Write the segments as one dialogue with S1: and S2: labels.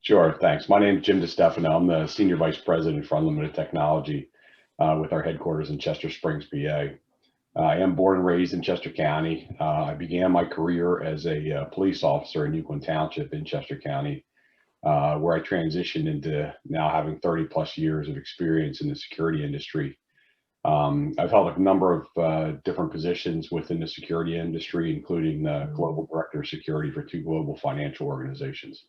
S1: Sure, thanks. My name is Jim DeStefano. I'm the Senior Vice President for Unlimited Technology with our headquarters in Chester Springs, PA. I am born and raised in Chester County. I began my career as a police officer in Yukon Township in Chester County, where I transitioned into now having 30 plus years of experience in the security industry. I've held a number of different positions within the security industry, including the Global Director of Security for 2 global financial organizations.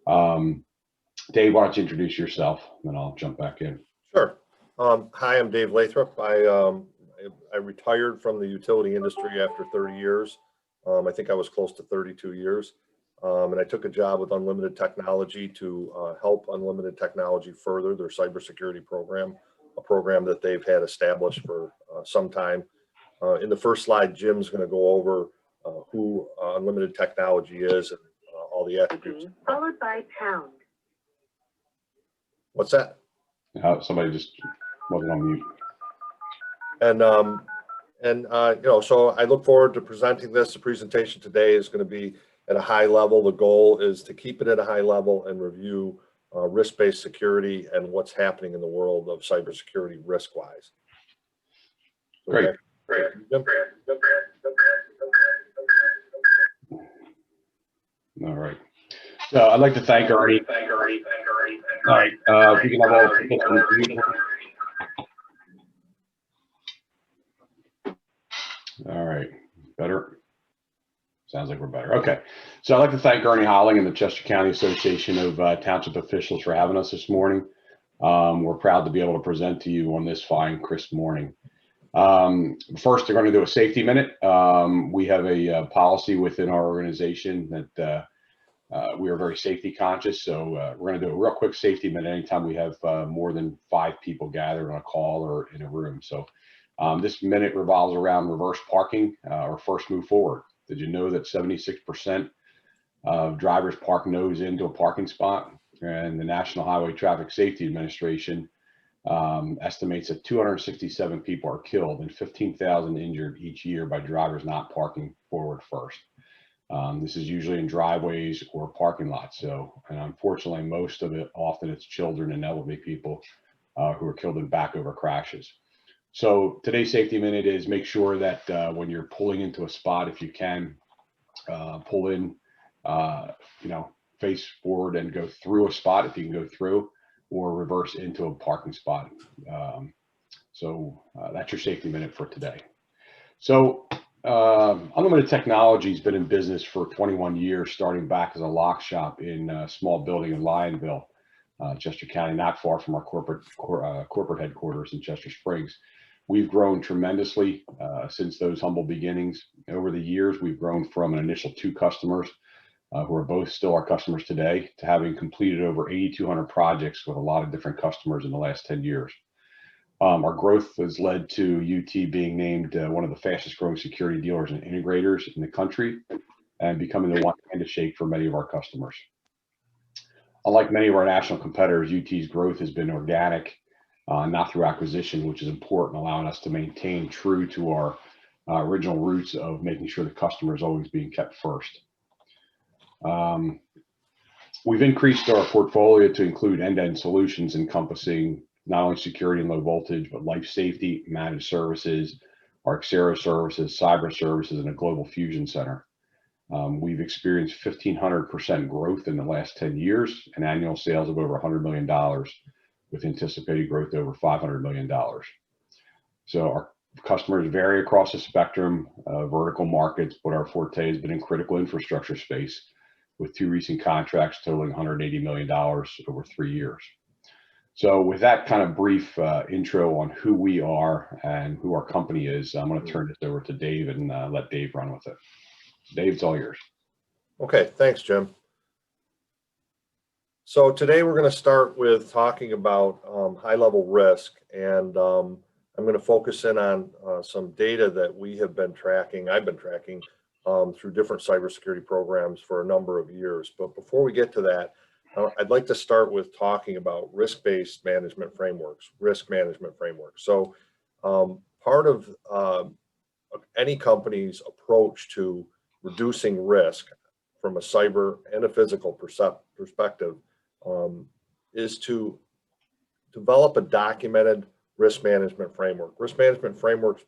S1: Dave, why don't you introduce yourself, and then I'll jump back in.
S2: Sure. Hi, I'm Dave Lathrop. I retired from the utility industry after 30 years. I think I was close to 32 years. And I took a job with Unlimited Technology to help Unlimited Technology further their cybersecurity program, a program that they've had established for some time. In the first slide, Jim's going to go over who Unlimited Technology is and all the attributes.
S3: Followed by pound.
S2: What's that?
S1: Somebody just wasn't on mute.
S2: And so I look forward to presenting this. The presentation today is going to be at a high level. The goal is to keep it at a high level and review risk-based security and what's happening in the world of cybersecurity risk-wise.
S1: Great.
S2: Great.
S1: All right. So I'd like to thank Ernie. All right. If we can have all the All right. Better. Sounds like we're better. Okay. So I'd like to thank Ernie Holling and the Chester County Association of Township Officials for having us this morning. We're proud to be able to present to you on this fine, crisp morning. First, they're going to do a safety minute. We have a policy within our organization that we are very safety conscious. So we're going to do a real quick safety minute anytime we have more than 5 people gathered on a call or in a room. So this minute revolves around reverse parking or first move forward. Did you know that 76% of drivers park nose into a parking spot? And the National Highway Traffic Safety Administration estimates that 267 people are killed and 15,000 injured each year by drivers not parking forward first. This is usually in driveways or parking lots. So, and unfortunately, most of it, often it's children and elderly people who are killed in back over crashes. So today's safety minute is make sure that when you're pulling into a spot, if you can, pull in, face forward and go through a spot if you can go through, or reverse into a parking spot. So that's your safety minute for today. So Unlimited Technology has been in business for 21 years, starting back as a lock shop in a small building in Lionville, Chester County, not far from our corporate headquarters in Chester Springs. We've grown tremendously since those humble beginnings. Over the years, we've grown from an initial 2 customers who are both still our customers today to having completed over 8,200 projects with a lot of different customers in the last 10 years. Our growth has led to UT being named one of the fastest growing security dealers and integrators in the country and becoming the one hand to shake for many of our customers. Unlike many of our national competitors, UT's growth has been organic, not through acquisition, which is important, allowing us to maintain true to our original roots of making sure the customer is always being kept first. We've increased our portfolio to include end-to-end solutions encompassing not only security and low voltage, but life safety, managed services, our Xero services, cyber services, and a global fusion center. We've experienced 1,500% growth in the last 10 years and annual sales of over $100 million with anticipated growth over $500 million. So our customers vary across the spectrum, vertical markets, but our forte has been in critical infrastructure space with 2 recent contracts totaling $180 million over 3 years. So with that kind of brief intro on who we are and who our company is, I'm going to turn this over to Dave and let Dave run with it. Dave, it's all yours.
S2: Okay, thanks, Jim. So today we're going to start with talking about high-level risk, and I'm going to focus in on some data that we have been tracking, I've been tracking through different cybersecurity programs for a number of years. But before we get to that, I'd like to start with talking about risk-based management frameworks, risk management frameworks. So part of any company's approach to reducing risk from a cyber and a physical perspective is to develop a documented risk management framework. Risk management frameworks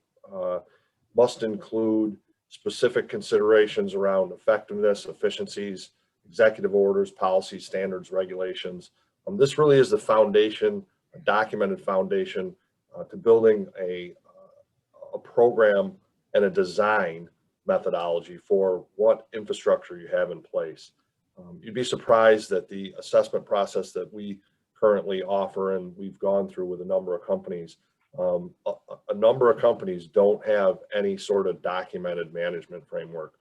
S2: must include specific considerations around effectiveness, efficiencies, executive orders, policies, standards, regulations. This really is the foundation, a documented foundation to building a program and a design methodology for what infrastructure you have in place. You'd be surprised that the assessment process that we currently offer and we've gone through with a number of companies, a number of companies don't have any sort of documented management framework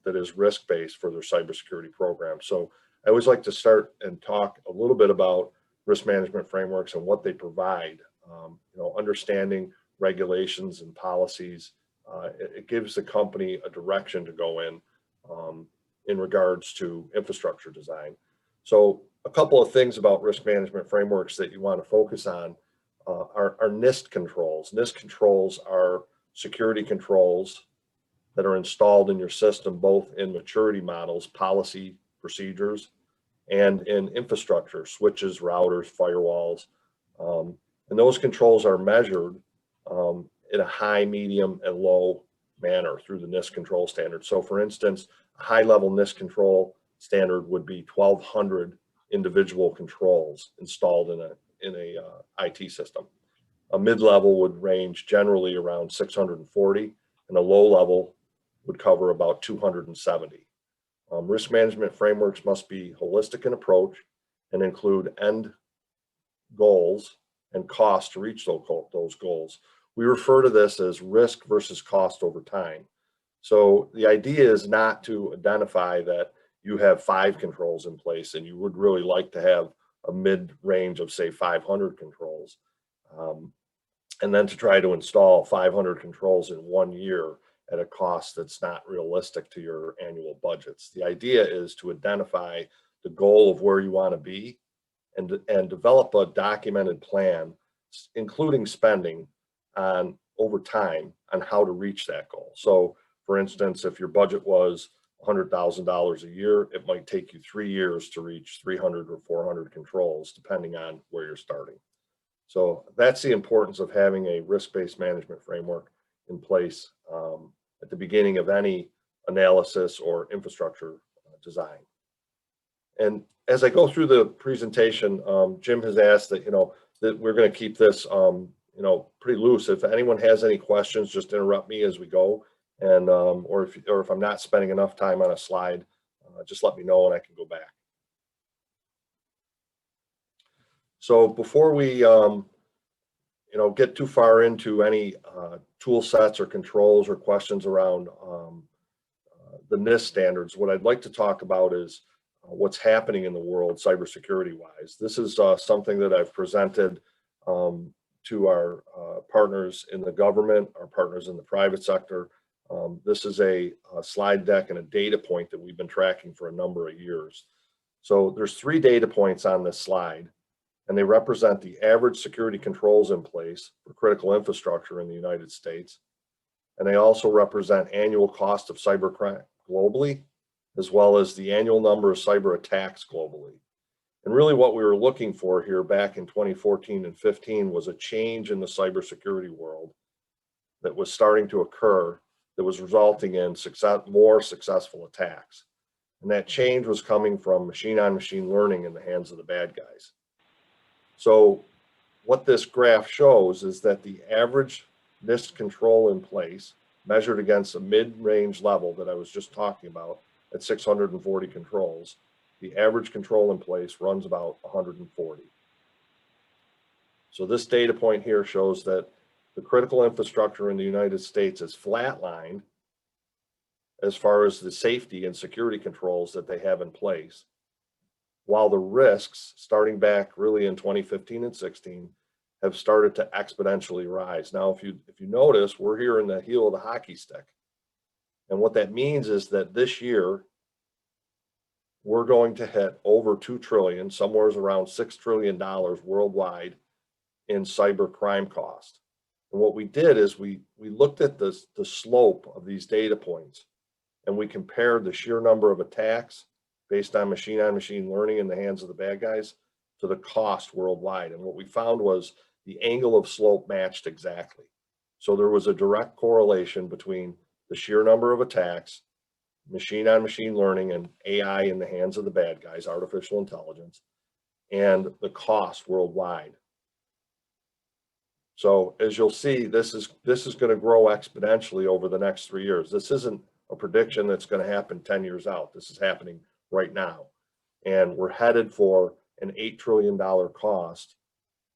S2: that is risk-based for their cybersecurity program. So I always like to start and talk a little bit about risk management frameworks and what they provide. Understanding regulations and policies, it gives the company a direction to go in regards to infrastructure design. So a couple of things about risk management frameworks that you want to focus on are NIST controls. NIST controls are security controls that are installed in your system, both in maturity models, policy, procedures, and in infrastructure, switches, routers, firewalls. And those controls are measured in a high, medium, and low manner through the NIST control standard. So for instance, a high-level NIST control standard would be 1,200 individual controls installed in a IT system. A mid-level would range generally around 640, and a low level would cover about 270. Risk management frameworks must be holistic in approach and include end goals and costs to reach those goals. We refer to this as risk versus cost over time. So the idea is not to identify that you have 5 controls in place and you would really like to have a mid-range of say 500 controls, and then to try to install 500 controls in 1 year at a cost that's not realistic to your annual budgets. The idea is to identify the goal of where you want to be and develop a documented plan, including spending on over time on how to reach that goal. So for instance, if your budget was $100,000 a year, it might take you 3 years to reach 300 or 400 controls, depending on where you're starting. So that's the importance of having a risk-based management framework in place at the beginning of any analysis or infrastructure design. And as I go through the presentation, Jim has asked that, that we're going to keep this, pretty loose. If anyone has any questions, just interrupt me as we go. And, or if I'm not spending enough time on a slide, just let me know and I can go back. So before we, get too far into any tool sets or controls or questions around the NIST standards, what I'd like to talk about is what's happening in the world cybersecurity wise. This is something that I've presented to our partners in the government, our partners in the private sector. This is a slide deck and a data point that we've been tracking for a number of years. So there's 3 data points on this slide, and they represent the average security controls in place for critical infrastructure in the United States. And they also represent annual cost of cybercrime globally, as well as the annual number of cyber attacks globally. And really what we were looking for here back in 2014 and 15 was a change in the cybersecurity world that was starting to occur that was resulting in more successful attacks. And that change was coming from machine-on-machine learning in the hands of the bad guys. So what this graph shows is that the average NIST control in place, measured against a mid-range level that I was just talking about at 640 controls, the average control in place runs about 140. So this data point here shows that the critical infrastructure in the United States is flatlined as far as the safety and security controls that they have in place, while the risks starting back really in 2015 and 16 have started to exponentially rise. Now, if you notice, we're here in the heel of the hockey stick. And what that means is that this year, we're going to hit over 2 trillion, somewhere around $6 trillion worldwide in cyber crime cost. And what we did is we looked at the slope of these data points, and we compared the sheer number of attacks based on machine learning in the hands of the bad guys to the cost worldwide. And what we found was the angle of slope matched exactly. So there was a direct correlation between the sheer number of attacks, machine learning and AI in the hands of the bad guys, artificial intelligence, and the cost worldwide. So as you'll see, this is going to grow exponentially over the next 3 years. This isn't a prediction that's going to happen 10 years out. This is happening right now. And we're headed for an $8 trillion cost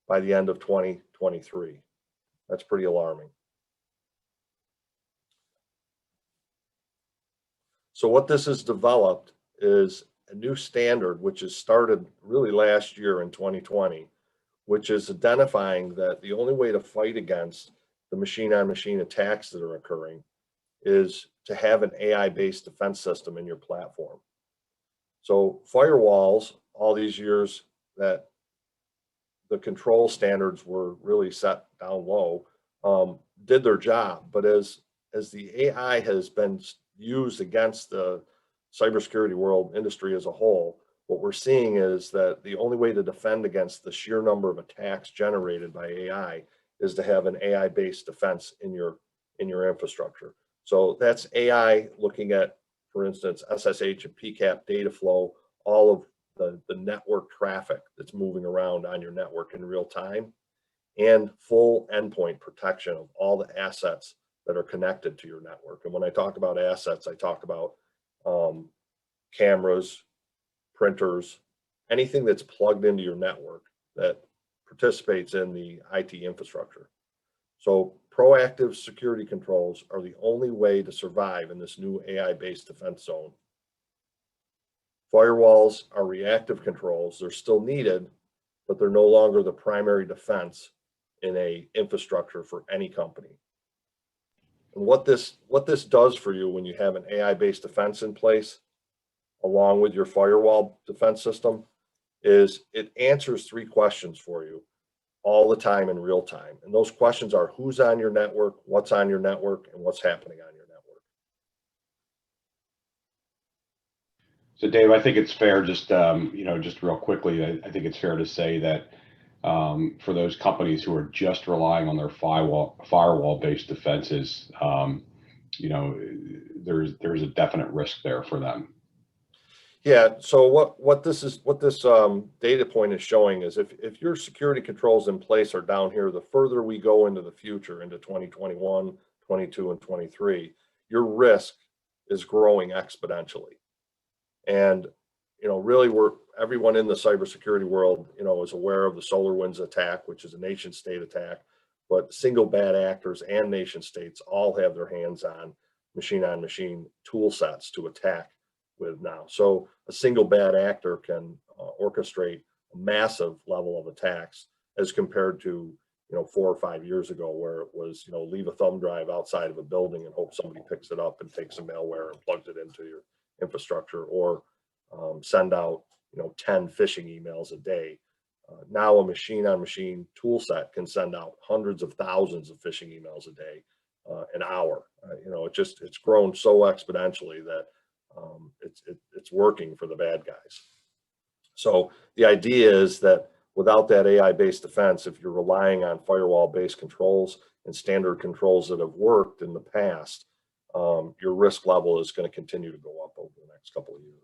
S2: by the end of 2023. That's pretty alarming. So what this has developed is a new standard, which has started really last year in 2020, which is identifying that the only way to fight against the machine-on-machine attacks that are occurring is to have an AI-based defense system in your platform. So firewalls, all these years that the control standards were really set down low, did their job. But as the AI has been used against the cybersecurity world industry as a whole, what we're seeing is that the only way to defend against the sheer number of attacks generated by AI is to have an AI-based defense in your infrastructure. So that's AI looking at, for instance, SSH and PCAP data flow, all of the network traffic that's moving around on your network in real time, and full endpoint protection of all the assets that are connected to your network. And when I talk about assets, I talk about cameras, printers, anything that's plugged into your network that participates in the IT infrastructure. So proactive security controls are the only way to survive in this new AI-based defense zone. Firewalls are reactive controls. They're still needed, but they're no longer the primary defense in a infrastructure for any company. And what this does for you when you have an AI-based defense in place, along with your firewall defense system, is it answers 3 questions for you all the time in real time. And those questions are who's on your network, what's on your network, and what's happening on your network.
S1: So Dave, I think it's fair, just just real quickly, I think it's fair to say that for those companies who are just relying on their firewall-based defenses, there's a definite risk there for them.
S2: Yeah. So what this data point is showing is if your security controls in place are down here, the further we go into the future, into 2021, 22, and 23, your risk is growing exponentially. And really, everyone in the cybersecurity world, is aware of the SolarWinds attack, which is a nation state attack, but single bad actors and nation states all have their hands on machine tool sets to attack with now. So a single bad actor can orchestrate a massive level of attacks as compared to 4 or 5 years ago, where it was leave a thumb drive outside of a building and hope somebody picks it up and takes some malware and plugs it into your infrastructure, or send out 10 phishing emails a day. Now a machine tool set can send out hundreds of thousands of phishing emails a day, an hour. It's grown so exponentially that it's working for the bad guys. So the idea is that without that AI-based defense, if you're relying on firewall-based controls and standard controls that have worked in the past, your risk level is going to continue to go up over the next couple of years.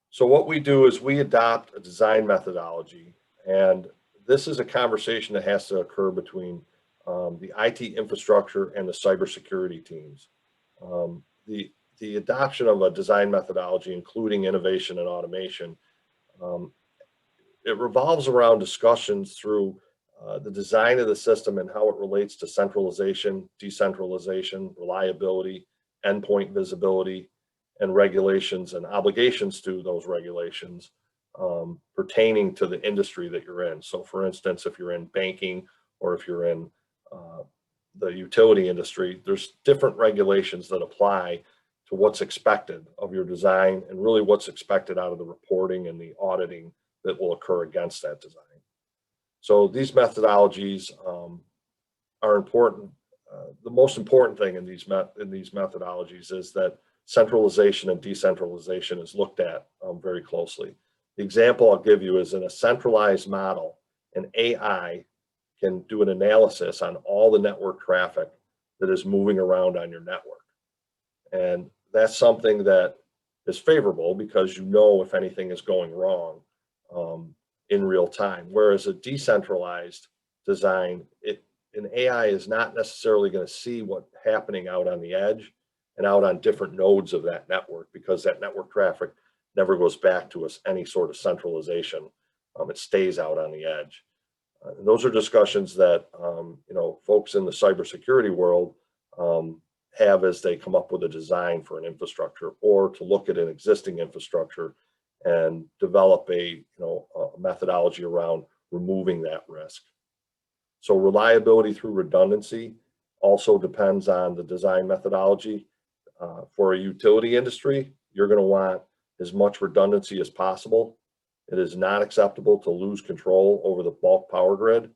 S2: So what we do is we adopt a design methodology, and this is a conversation that has to occur between the IT infrastructure and the cybersecurity teams. The adoption of a design methodology, including innovation and automation, it revolves around discussions through the design of the system and how it relates to centralization, decentralization, reliability, endpoint visibility, and regulations and obligations to those regulations pertaining to the industry that you're in. So for instance, if you're in banking or if you're in the utility industry, there's different regulations that apply to what's expected of your design and really what's expected out of the reporting and the auditing that will occur against that design. So these methodologies are important. the most important thing in these methodologies is that centralization and decentralization is looked at very closely. The example I'll give you is in a centralized model, an AI can do an analysis on all the network traffic that is moving around on your network. And that's something that is favorable because you know if anything is going wrong in real time. Whereas a decentralized design, an AI is not necessarily going to see what's happening out on the edge and out on different nodes of that network, because that network traffic never goes back to us any sort of centralization. It stays out on the edge. And those are discussions that folks in the cybersecurity world have as they come up with a design for an infrastructure, or to look at an existing infrastructure and develop a methodology around removing that risk. So reliability through redundancy also depends on the design methodology. For a utility industry, you're going to want as much redundancy as possible. It is not acceptable to lose control over the bulk power grid.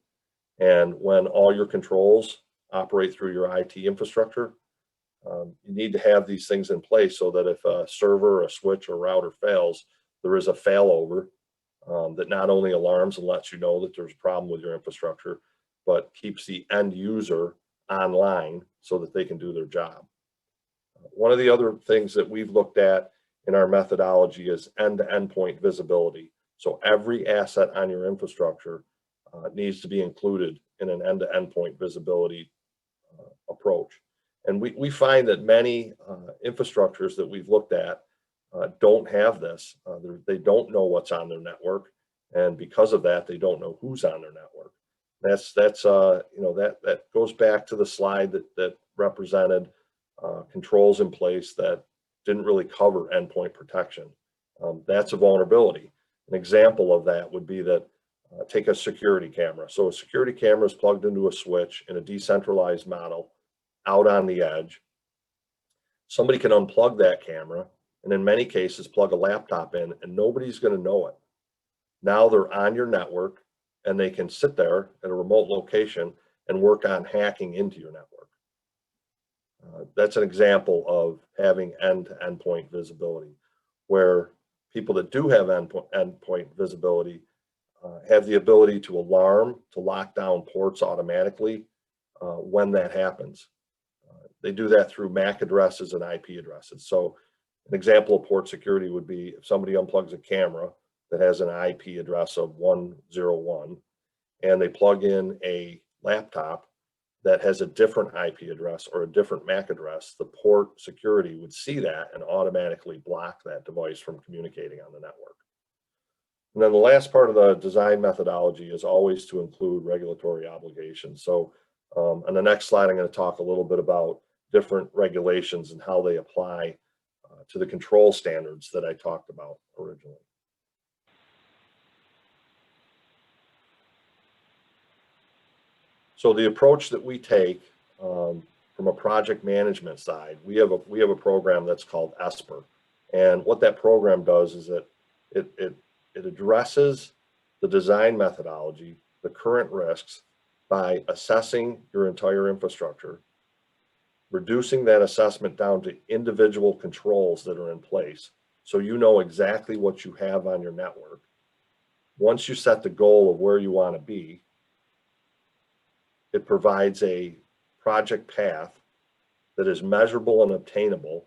S2: And when all your controls operate through your IT infrastructure, you need to have these things in place so that if a server, a switch, or router fails, there is a failover that not only alarms and lets you know that there's a problem with your infrastructure, but keeps the end user online so that they can do their job. One of the other things that we've looked at in our methodology is end-to-end point visibility. So every asset on your infrastructure needs to be included in an end-to-end point visibility approach. And we find that many infrastructures that we've looked at don't have this. They don't know what's on their network, and because of that, they don't know who's on their network. That goes back to the slide that represented controls in place that didn't really cover endpoint protection. That's a vulnerability. An example of that would be that take a security camera. So a security camera is plugged into a switch in a decentralized model out on the edge. Somebody can unplug that camera, and in many cases plug a laptop in, and nobody's going to know it. Now they're on your network, and they can sit there at a remote location and work on hacking into your network. That's an example of having end-to-end point visibility, where people that do have endpoint visibility have the ability to alarm, to lock down ports automatically when that happens. They do that through MAC addresses and IP addresses. So an example of port security would be if somebody unplugs a camera that has an IP address of 101, and they plug in a laptop that has a different IP address or a different MAC address, the port security would see that and automatically block that device from communicating on the network. And then the last part of the design methodology is always to include regulatory obligations. So on the next slide, I'm going to talk a little bit about different regulations and how they apply to the control standards that I talked about originally. So the approach that we take from a project management side, we have a program that's called ESPER, and what that program does is that it addresses the design methodology, the current risks, by assessing your entire infrastructure, reducing that assessment down to individual controls that are in place, so you know exactly what you have on your network. Once you set the goal of where you want to be, it provides a project path that is measurable and obtainable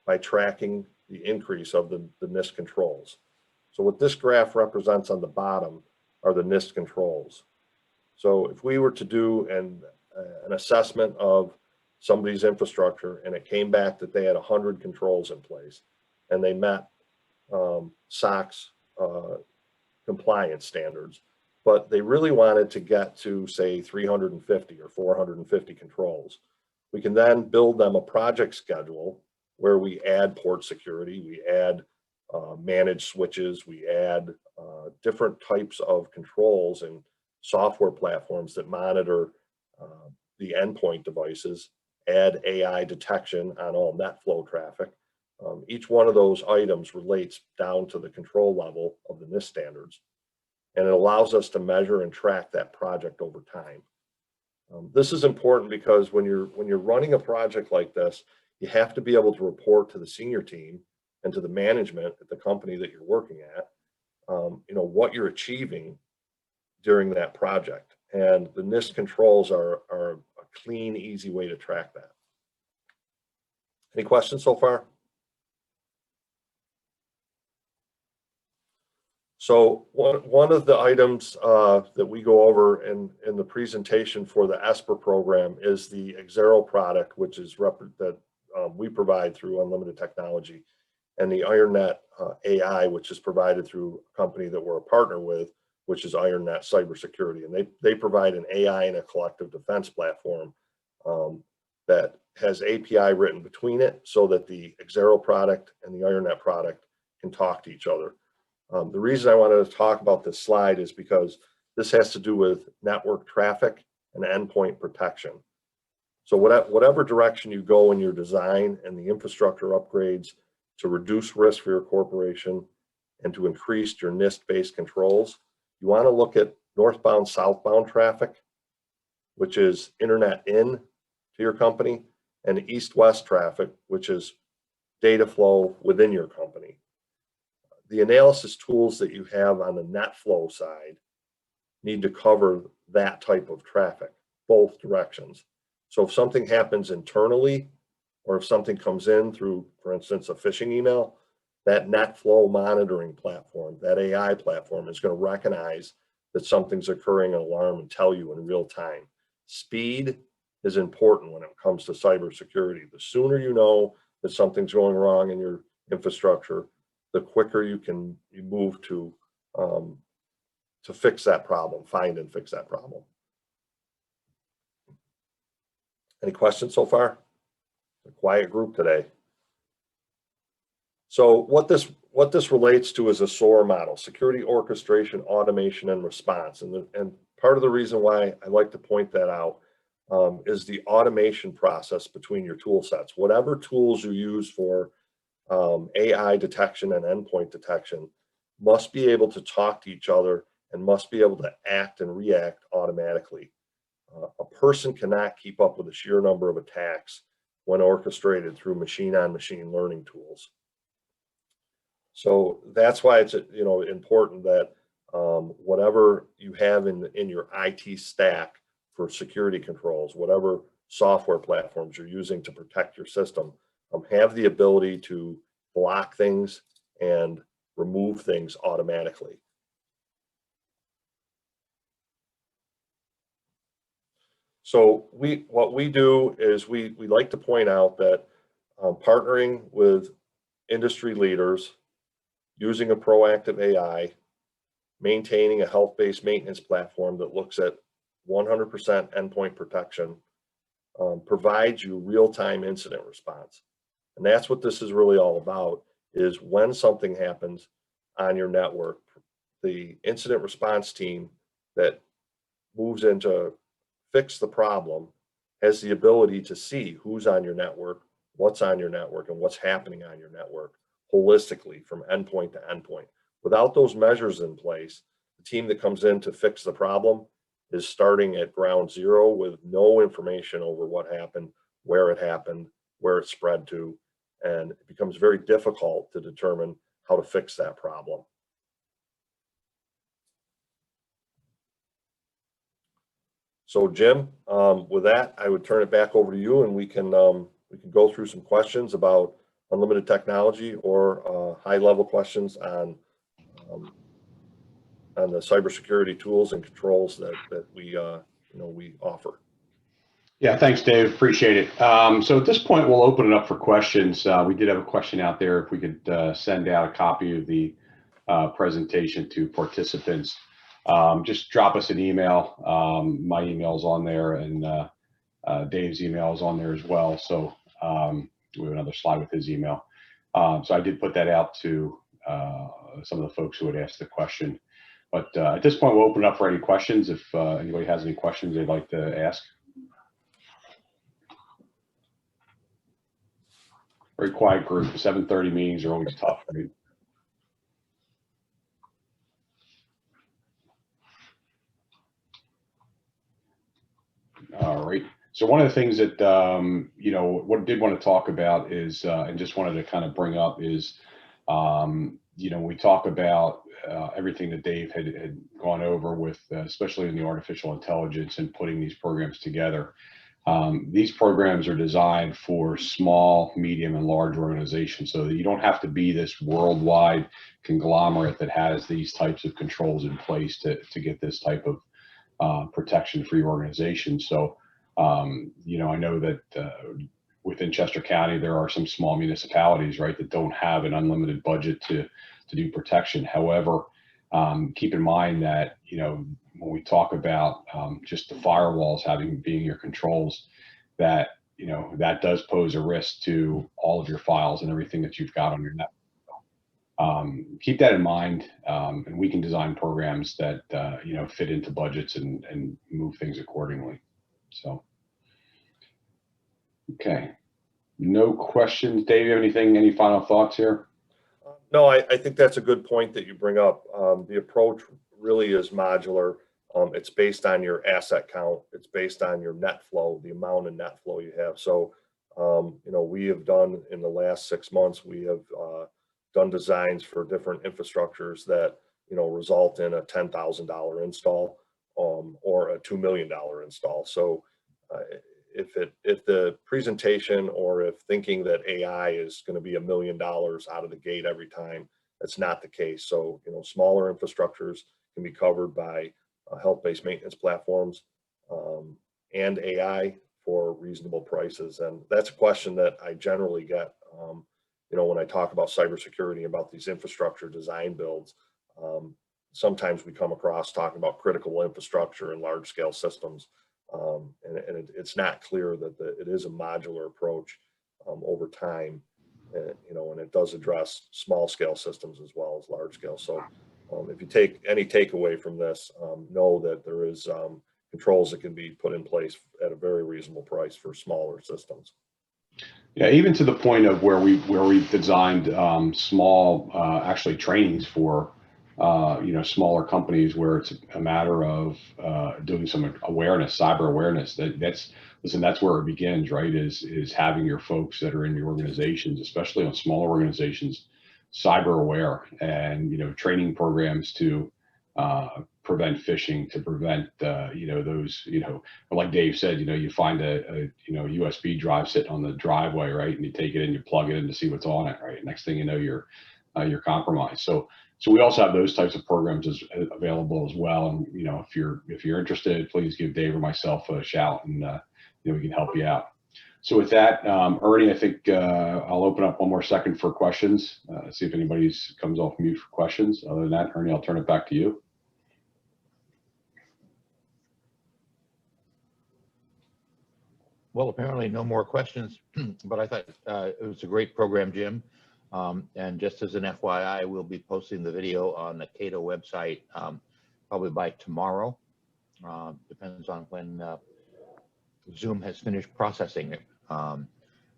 S2: by tracking the increase of the NIST controls. So what this graph represents on the bottom are the NIST controls. So if we were to do an assessment of somebody's infrastructure and it came back that they had 100 controls in place and they met SOX compliance standards, but they really wanted to get to, say, 350 or 450 controls, we can then build them a project schedule where we add port security, we add managed switches, we add different types of controls and software platforms that monitor the endpoint devices, add AI detection on all net flow traffic. Each one of those items relates down to the control level of the NIST standards, and it allows us to measure and track that project over time. This is important because when you're running a project like this, you have to be able to report to the senior team and to the management at the company that you're working at, what you're achieving during that project. And the NIST controls are a clean, easy way to track that. Any questions so far? So one of the items that we go over in the presentation for the ESPER program is the Xero product, which is that we provide through Unlimited Technology, and the IronNet AI, which is provided through a company that we're a partner with, which is IronNet Cybersecurity. And they provide an AI and a collective defense platform that has API written between it so that the Xero product and the IronNet product can talk to each other. The reason I wanted to talk about this slide is because this has to do with network traffic and endpoint protection. So whatever direction you go in your design and the infrastructure upgrades to reduce risk for your corporation and to increase your NIST-based controls, you want to look at northbound, southbound traffic, which is internet in to your company, and east-west traffic, which is data flow within your company. The analysis tools that you have on the net flow side need to cover that type of traffic, both directions. So if something happens internally, or if something comes in through, for instance, a phishing email, that net flow monitoring platform, that AI platform, is going to recognize that something's occurring, an alarm, and tell you in real time. Speed is important when it comes to cybersecurity. The sooner you know that something's going wrong in your infrastructure, the quicker you move to fix that problem, find and fix that problem. Any questions so far? A quiet group today. So what this relates to is a SOAR model: security, orchestration, automation, and response. And part of the reason why I like to point that out is the automation process between your tool sets. Whatever tools you use for AI detection and endpoint detection must be able to talk to each other and must be able to act and react automatically. A person cannot keep up with the sheer number of attacks when orchestrated through machine-on-machine learning tools. So that's why it's important that whatever you have in your IT stack for security controls, whatever software platforms you're using to protect your system, have the ability to block things and remove things automatically. So what we do is we like to point out that partnering with industry leaders, using a proactive AI, maintaining a health-based maintenance platform that looks at 100% endpoint protection, provides you real-time incident response. And that's what this is really all about, is when something happens on your network, the incident response team that moves in to fix the problem has the ability to see who's on your network, what's on your network, and what's happening on your network holistically from endpoint to endpoint. Without those measures in place, the team that comes in to fix the problem is starting at ground zero with no information over what happened, where it spread to, and it becomes very difficult to determine how to fix that problem. So Jim, with that, I would turn it back over to you, and we can go through some questions about Unlimited Technology or high-level questions on the cybersecurity tools and controls that we offer.
S1: Yeah, thanks, Dave. Appreciate it. So at this point, we'll open it up for questions. We did have a question out there. If we could send out a copy of the presentation to participants, just drop us an email. My email is on there, and Dave's email is on there as well. So we have another slide with his email. So I did put that out to some of the folks who had asked the question. But at this point, we'll open it up for any questions. If anybody has any questions they'd like to ask. Very quiet group. 7:30 meetings are always tough, right? All right. So one of the things that, what I did want to talk about is, and just wanted to kind of bring up is, we talk about everything that Dave had gone over with, especially in the artificial intelligence and putting these programs together. These programs are designed for small, medium, and large organizations so that you don't have to be this worldwide conglomerate that has these types of controls in place to get this type of protection for your organization. So, I know that within Chester County, there are some small municipalities, right, that don't have an unlimited budget to do protection. However, keep in mind that, when we talk about just the firewalls being your controls, that, that does pose a risk to all of your files and everything that you've got on your network. Keep that in mind, and we can design programs that, fit into budgets and move things accordingly. So, okay. No questions. Dave, you have any final thoughts here?
S2: No, I think that's a good point that you bring up. The approach really is modular. It's based on your asset count. It's based on your net flow, the amount of net flow you have. So, we have done in the last 6 months, we have done designs for different infrastructures that, result in a $10,000 install or a $2 million install. So if the presentation or if thinking that AI is going to be $1 million out of the gate every time, that's not the case. So, smaller infrastructures can be covered by health-based maintenance platforms and AI for reasonable prices. And that's a question that I generally get, when I talk about cybersecurity, about these infrastructure design builds. Sometimes we come across talking about critical infrastructure and large-scale systems. And it's not clear that it is a modular approach over time, and it does address small scale systems as well as large scale. So if you take any takeaway from this, know that there is controls that can be put in place at a very reasonable price for smaller systems.
S1: Yeah, even to the point of where we've designed small actually trainings for smaller companies where it's a matter of doing some awareness, cyber awareness. That's where it begins, right? Is having your folks that are in your organizations, especially on smaller organizations, cyber aware, and training programs to prevent phishing, to prevent those, like Dave said, you find a USB drive sitting on the driveway, right, and you take it and you plug it in to see what's on it, right? Next thing you know, you're compromised. So we also have those types of programs available as well. And if you're interested, please give Dave or myself a shout, and we can help you out. So with that, Ernie, I think I'll open up one more second for questions. See if anybody comes off mute for questions. Other than that, Ernie, I'll turn it back to you.
S3: Well, apparently no more questions, but I thought it was a great program, Jim. And just as an FYI, we'll be posting the video on the CCATO website probably by tomorrow. Depends on when Zoom has finished processing it.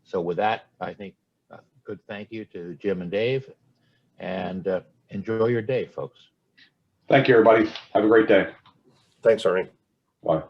S3: So with that, I think a good thank you to Jim and Dave, and enjoy your day, folks.
S1: Thank you, everybody. Have a great day.
S2: Thanks, Ernie.
S1: Bye.